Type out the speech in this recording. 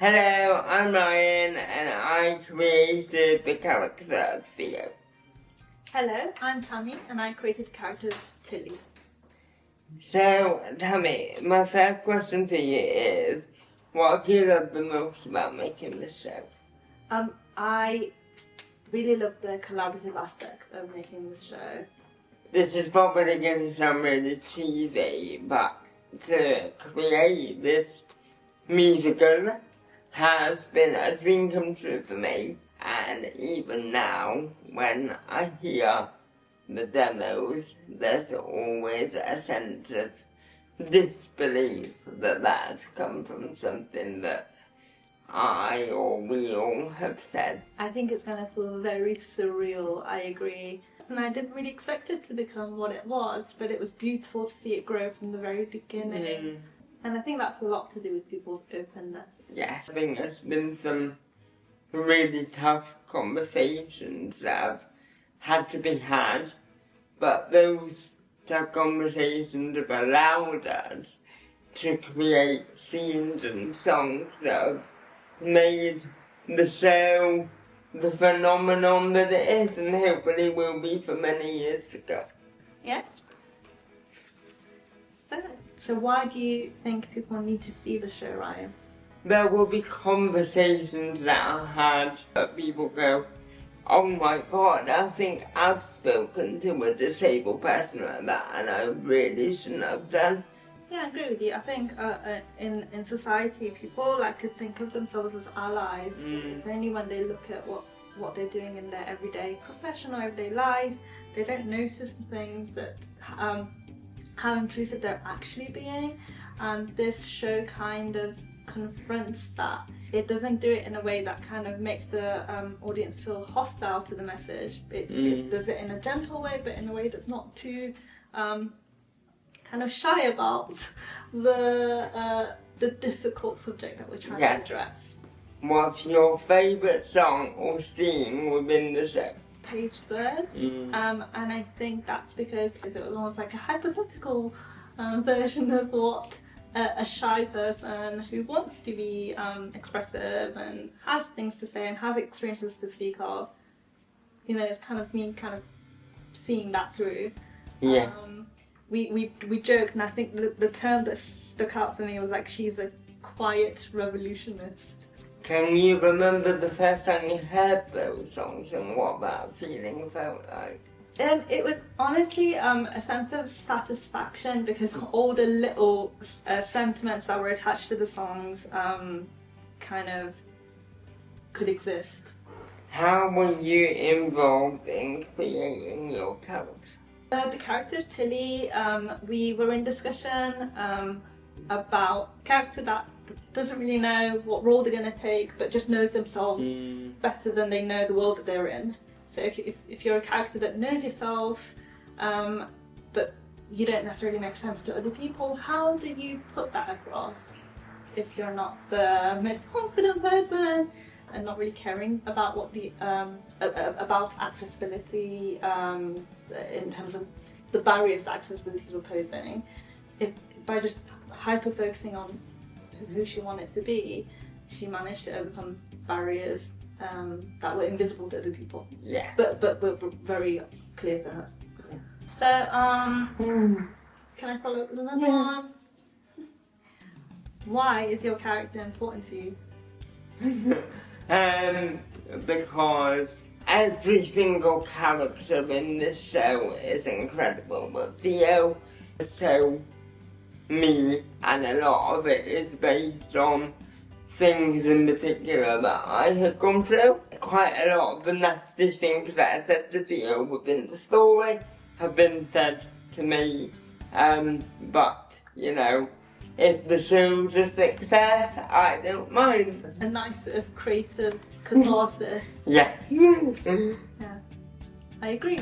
Hello, I'm Ryan and I created the character of Theo. Hello, I'm Tammy and I created the character Tilly. So, Tammy, my first question for you is, what do you love the most about making this show? I really love the collaborative aspect of making this show. This is probably going to sound really cheesy, but to create this musical has been a dream come true for me, and even now, when I hear the demos, there's always a sense of disbelief that that's come from something that I or we all have said. I think it's going to feel very surreal, I agree. And I didn't really expect it to become what it was, but it was beautiful to see it grow from the very beginning. And I think that's a lot to do with people's openness. Yes, I think there's been some really tough conversations that have had to be had, but those tough conversations have allowed us to create scenes and songs that have made the show the phenomenon that it is, and hopefully will be for many years to come. Yeah. So why do you think people need to see the show, Ryan? There will be conversations that are had that people go, oh my god, I think I've spoken to a disabled person like that and I really shouldn't have done. Yeah, I agree with you. I think in society, people like to think of themselves as allies. It's only when they look at what they're doing in their everyday professional, everyday life, they don't notice the things that how inclusive they're actually being. And this show kind of confronts that. It doesn't do it in a way that kind of makes the audience feel hostile to the message. It does it in a gentle way, but in a way that's not too kind of shy about the difficult subject that we're trying to address. What's your favourite song or scene within the show? Caged Birds, and I think that's because it was almost like a hypothetical version of what a shy person who wants to be expressive and has things to say and has experiences to speak of, you know, it's kind of me kind of seeing that through. Yeah. We joked, and I think the term that stuck out for me was like, she's a quiet revolutionist. Can you remember the first time you heard those songs and what that feeling felt like? It was honestly a sense of satisfaction because all the little sentiments that were attached to the songs kind of could exist. How were you involved in creating your character? The character of Tilly, we were in discussion about a character that doesn't really know what role they're going to take, but just knows themselves better than they know the world that they're in. So if you're a character that knows yourself, but you don't necessarily make sense to other people, how do you put that across if you're not the most confident person and not really caring about what the about accessibility in terms of the barriers that accessibility is posing? By just hyper focusing on who she wanted to be, she managed to overcome barriers that were invisible to other people. Yeah. But were very clear to her. So can I follow up with another one? Why is your character important to you? Because every single character in this show is incredible, but Theo is so me, and a lot of it is based on things in particular that I have gone through. Quite a lot of the nasty things that I said to Theo within the story have been said to me, but, you know, if the show's a success, I don't mind. A nice bit of creative catharsis. Yes. Yeah, I agree.